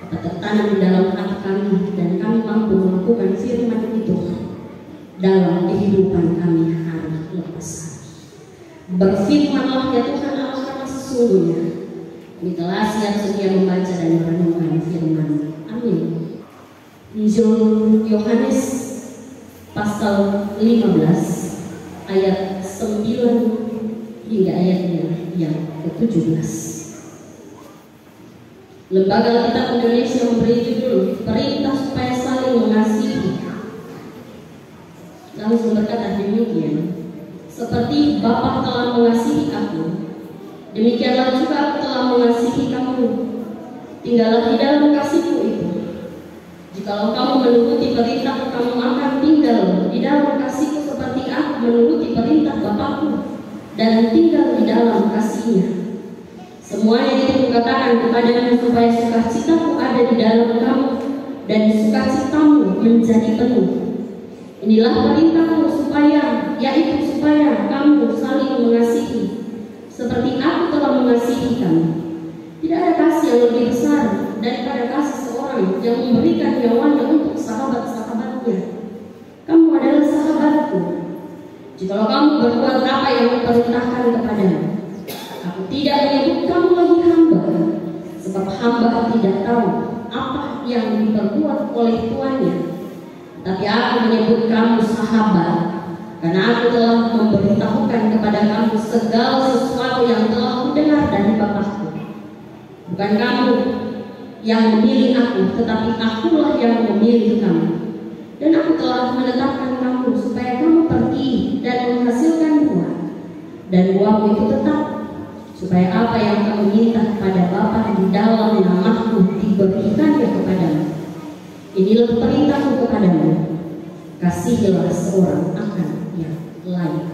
dapat tertanam di dalam hati kami, dan kami mampu melakukan firman itu dalam kehidupan kami hari lepas hari. Berfirmanlah ya Tuhan Allah kami sesungguhnya kami telah siap sedia membaca dan merenungkan firman. Amin. Injil Yohanes pasal 15 ayat 9 hingga ayatnya yang ke-17. Lembaga Alkitab Indonesia memberi judul Perintah Supaya Saling Mengasihi. Langsung berkata demikian, seperti Bapa telah mengasihi aku, demikianlah juga aku telah mengasihi kamu. Tinggallah di dalam kasihku itu. Jikalau kamu menuruti perintahku, kamu akan tinggal di dalam kasihku seperti aku menuruti perintah Bapakku dan tinggal di dalam kasihnya. Semuanya itu kukatakan kepadamu supaya sukacitaku ada di dalam kamu dan sukacitamu menjadi penuh. Inilah perintahku yaitu supaya kamu saling mengasihi seperti aku telah mengasihi kamu. Tidak ada kasih yang lebih besar daripada kasih seorang yang memberikan nyawanya untuk sahabat-sahabatnya. Kamu adalah sahabatku jikalau kamu berbuat apa yang kuperintahkan kepadamu. Aku tidak menyebut kamu lagi hamba, sebab hamba tidak tahu apa yang diperbuat oleh tuannya. Tapi aku menyebut kamu sahabat, karena aku telah memberitahukan kepada kamu segala sesuatu yang telah kudengar dari Bapakku. Bukan kamu yang memilih aku, tetapi akulah yang memilih kamu. Dan aku telah menetapkan kamu supaya kamu pergi dan menghasilkan buah, dan buahmu itu tetap, supaya apa yang kamu minta kepada Bapa di dalam namaku diberikannya kepadamu. Inilah perintahku kepadamu, kasihilah seorang akan yang lain.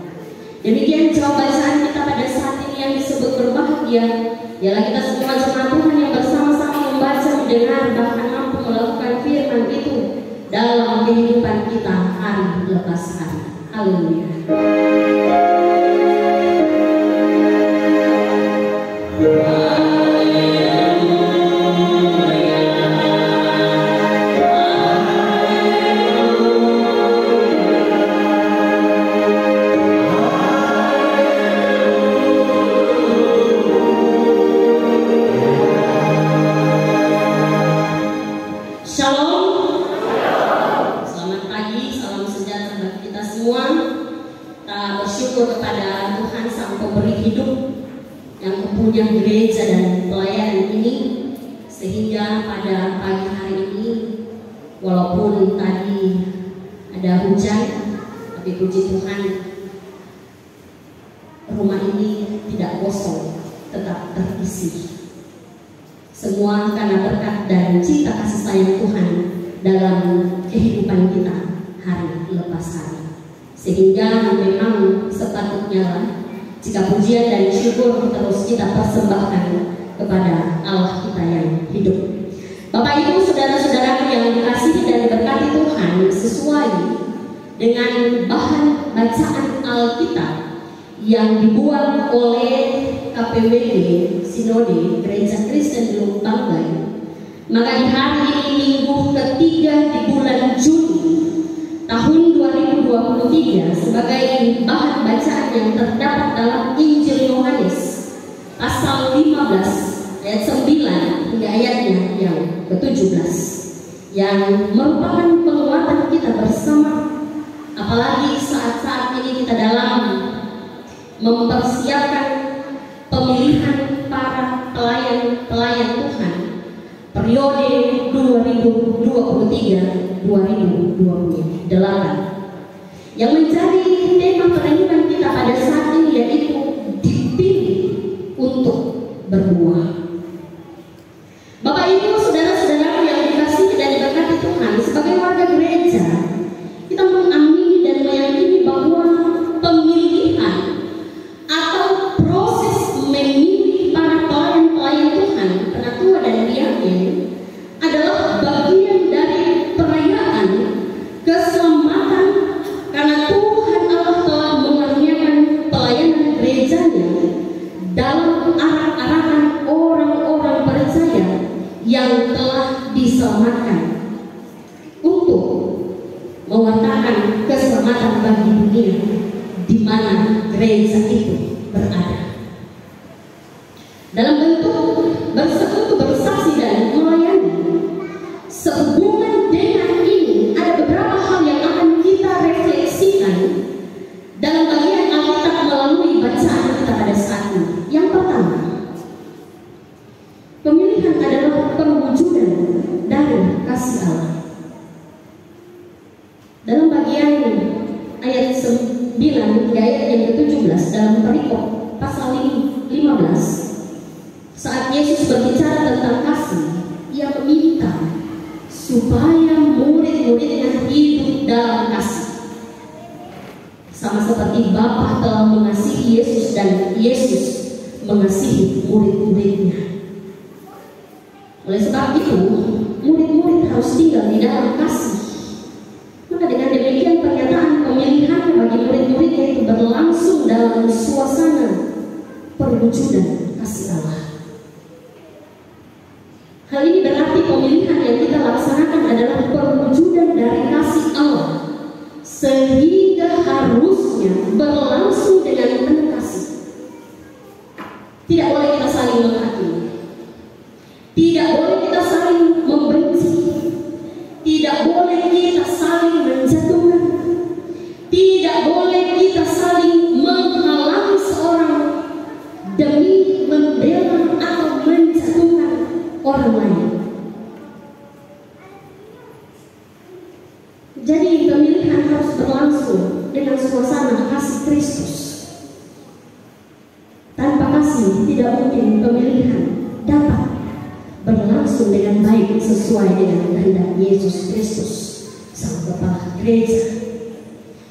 Demikian jawab bacaan kita pada saat ini yang disebut berbahagia. Ialah kita semua jemaat Tuhan yang bersama-sama membaca, mendengar, bahkan mampu melakukan firman itu dalam kehidupan kita hari lepas hari. Haleluya. Yang gereja dan pelayanan ini, sehingga pada pagi hari ini walaupun tadi ada hujan, tapi puji Tuhan rumah ini tidak kosong, tetap terisi. Semua karena berkat dan cinta kasih sayang Tuhan dalam kehidupan kita hari lepas hari, sehingga memang sepatutnya lah jika pujian dan syukur terus kita persembahkan kepada Allah kita yang hidup. Bapak Ibu, saudara-saudaraku yang dikasihi dan diberkati Tuhan, sesuai dengan bahan bacaan Alkitab yang dibuat oleh KPWG Sinode Gereja Kristen Gunung Banggai, maka di hari ini minggu ketiga di bulan Juni tahun 2023 sebagai bahan bacaan yang terdapat dalam Injil Yohanes pasal 15 ayat 9 hingga ayatnya yang ke-17, yang merupakan penguatan kita bersama, apalagi saat-saat ini kita dalam mempersiapkan pemilihan para pelayan Tuhan periode 2023-2028, yang menjadi tema perenungan kita pada saat ini yaitu dipilih untuk berbuah. Bapak Ibu, saudara-saudara yang dikasihi dan diberkati Tuhan, sebagai warga gereja kita mengamini dan meyakini bahwa pemilihan atau proses memilih para pelayan Tuhan, penatua dan diaken adalah bagian dari perayaan keselamatan, karena Tuhan Allah telah mengaruniakan pelayanan gerejanya dalam arak-arakan orang-orang percaya yang telah diselamatkan untuk mewartakan keselamatan bagi dunia di mana gereja itu berada. Dalam bentuk bersekutu, bersaksi, dan melayani. Sehubungan dengan ini ada beberapa hal yang akan kita refleksikan dalam bagian Alkitab melalui bacaan kita pada saat ini. Yang pertama, pemilihan adalah perwujudan dari kasih Allah. Dalam bagian ayat 9 hingga ayat yang ke-17 dalam perikop pasal 15, saat Yesus berbicara tentang kasih, Ia meminta supaya murid-muridnya hidup dalam kasih, sama seperti Bapa telah mengasihi Yesus dan Yesus mengasihi murid-muridnya. Oleh sebab itu, murid-murid harus tinggal di dalam kasih. Maka dengan demikian pernyataan pemilihan bagi murid-muridnya itu berlangsung dalam suasana perwujudan kasih Allah. Hal ini berarti pemilihan yang kita laksanakan adalah perwujudan dari kasih Allah, sehingga harusnya berlangsung dengan penuh kasih. Tidak boleh kita saling menghakimi, tidak boleh kita saling membenci, tidak boleh kita saling menjatuhkan, tidak boleh kita saling menghalangi seorang demi membela atau menjatuhkan orang lain. Jadi pemilihan harus berlangsung dengan suasana kasih Kristus. Tanpa kasih tidak mungkin pemilihan dapat berlangsung dengan baik sesuai dengan kehendak Yesus Kristus, Sang Kepala Gereja.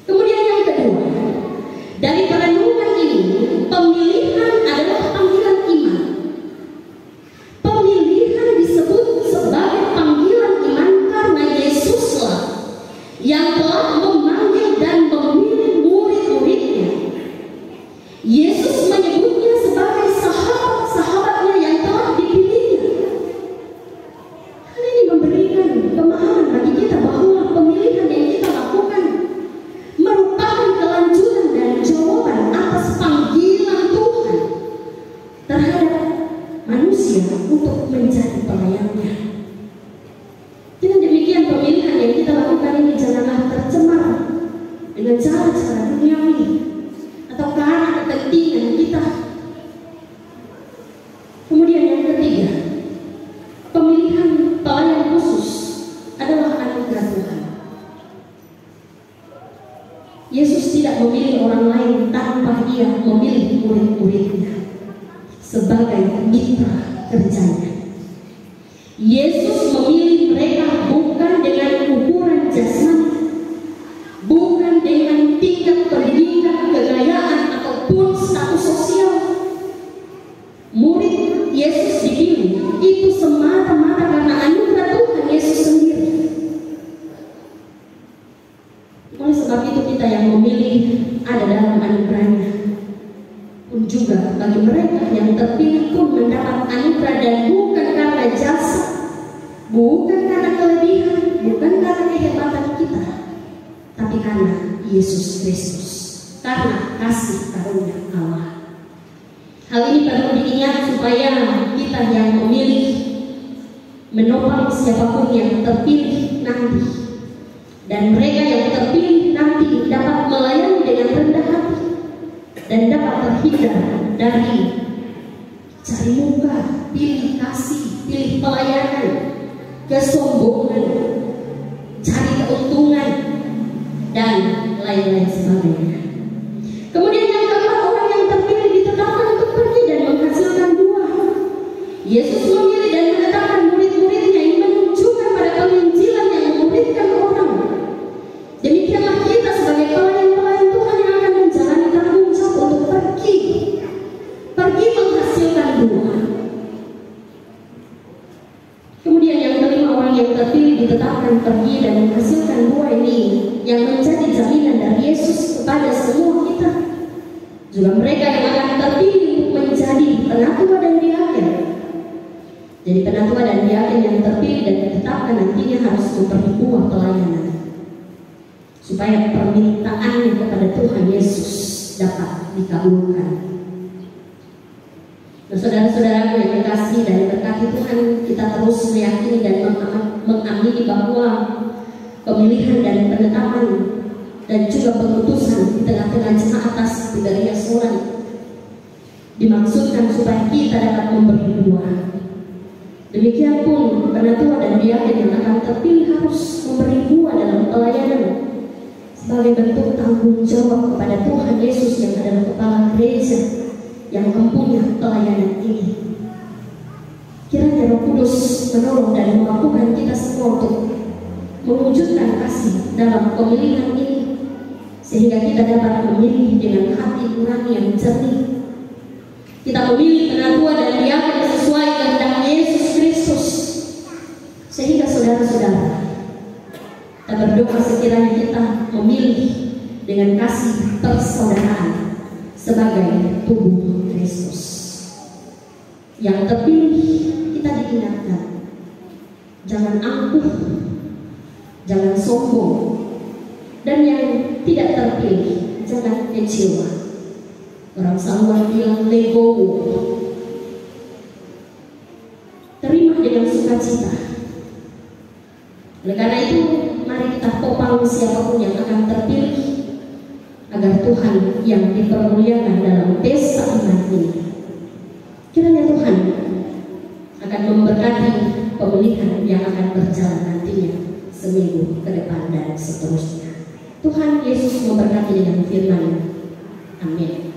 Kemudian yang kedua, dari perenungan ini, pemilihan adalah panggilan iman. Pemilihan disebut sebagai panggilan iman karena Yesuslah yang telah memanggil dan memilih murid-muridnya. Yesus menyebutnya sebagai sahabat-sahabatnya yang telah dipilihnya. Hal ini memberikan pemahaman bagi kita bahwa pemilihan yang kita lakukan merupakan kelanjutan dan jawaban atas panggilan Tuhan terhadap manusia untuk menjadi pelayannya. Dengan demikian pemilihan yang kita lakukan ini janganlah tercemar dengan cara-cara duniawi atau karena kepentingan kita. Kemudian yang ketiga, pemilihan pelayan khusus adalah anugerah Tuhan. Yesus tidak memilih orang lain tanpa Ia memilih murid-muridnya sebagai mitra kerjanya. Yesus memilih mereka bukan dengan ukuran jasmani, bukan dengan tingkat pendidikan, kekayaan, ataupun status sosial. Murid Yesus dipilih itu semata-mata karena anugerah Tuhan Yesus sendiri. Oleh sebab itu kita yang memilih ada dalam anugerahnya. Pun juga bagi mereka yang terpilih pun mendapat anugerah, dan bukan karena jasa, bukan karena kelebihan, bukan karena kehebatan kita, tapi karena Yesus Kristus, karena kasih karunia Allah. Hal ini perlu diingat supaya kita yang memilih menopang siapapun yang terpilih nanti, dan mereka yang terpilih nanti dapat melayani dengan rendah hati dan dapat terhindar dari cari muka, pilih kasih, pilih pelayanan, kesombongan, cari keuntungan, dan lain-lain sebagainya. Kemudian yang keempat, orang yang terpilih ditetapkan untuk pergi dan menghasilkan buah. Yesus memilih dan menetapkan murid-muridnya yang menunjukkan pada penginjilan yang memuridkan orang. Demikianlah kita sebagai pelayan-pelayan Tuhan yang akan menjalani tanggung jawab untuk pergi menghasilkan buah. Kemudian yang kelima, orang yang terpilih ditetapkan pergi dan menghasilkan buah ini yang menjadi jaminan dari Yesus kepada semua kita. Juga mereka yang akan terpilih untuk menjadi penatua dan diaken. Jadi penatua dan diaken yang terpilih dan ditetapkan nantinya harus memperbuah pelayanan, supaya permintaannya kepada Tuhan Yesus dapat dikabulkan. Nah, saudara-saudara yang dikasihi dan diberkati Tuhan, kita terus meyakini dan mengamini bahwa pemilihan dan penetapan dan juga pengutusan di tengah-tengah jemaat atas Tiberias Mulai dimaksudkan supaya kita dapat memberi buah. Demikian pun penatua dan diaken yang akan terpilih harus memberi buah dalam pelayanan sebagai bentuk tanggung jawab kepada Tuhan Yesus yang adalah kepala gereja yang mempunyai pelayanan ini. Kiranya Roh Kudus menolong dan memampukan kita semua untuk mewujudkan kasih dalam pemilihan ini, sehingga kita dapat memilih dengan hati nurani yang jernih. Kita memilih penatua dan diaken sesuai kehendak Yesus Kristus, sehingga saudara-saudara, kita berdoa sekiranya kita memilih dengan kasih persaudaraan sebagai tubuh Kristus. Yang terpilih kita diingatkan, jangan angkuh, jangan sombong, dan yang tidak terpilih jangan kecewa. Orang Samuel bilang legowo, terima dengan sukacita. Oleh karena itu, mari kita topang siapapun yang akan terpilih, agar Tuhan yang dipermuliakan dalam pesta iman ini. Kiranya Tuhan akan memberkati pemilihan yang akan berjalan nantinya seminggu ke depan dan seterusnya. Tuhan Yesus memberkati dengan firman-Nya. Amin.